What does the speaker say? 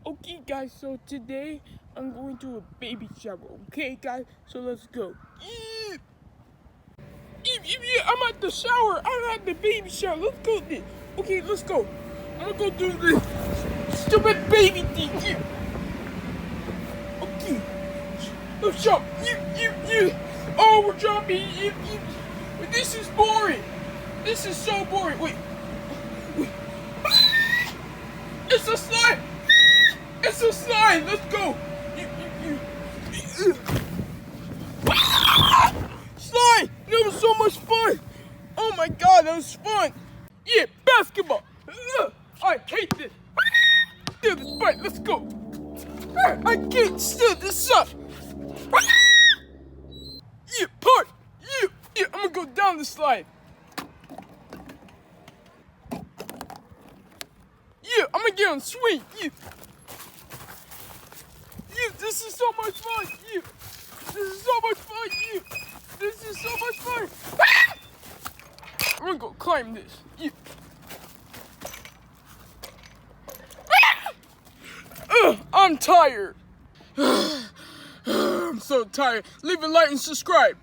Okay guys, so today I'm going to a baby shower, okay guys? So let's go. I'm at the shower. I'm at the baby shower. Let's go then. Okay, let's go. I'm gonna go do this stupid baby thing. Okay. Let's jump. Oh, we're jumping. This is boring. This is so boring. Wait. It's a slide. It's a slide. Let's go. Slide. That was so much fun. Oh my god, that was fun. Yeah, basketball. I hate this. Do this fight. Let's go. I can't stand this up. Yeah, part. Yeah, I'm gonna go down the slide. Yeah, I'm gonna get on swing. Yeah, this is so much fun. Yeah, this is so much fun. Yeah, this is so much fun. I'm gonna go climb this. Yeah. I'm tired. I'm so tired. Leave a like and subscribe.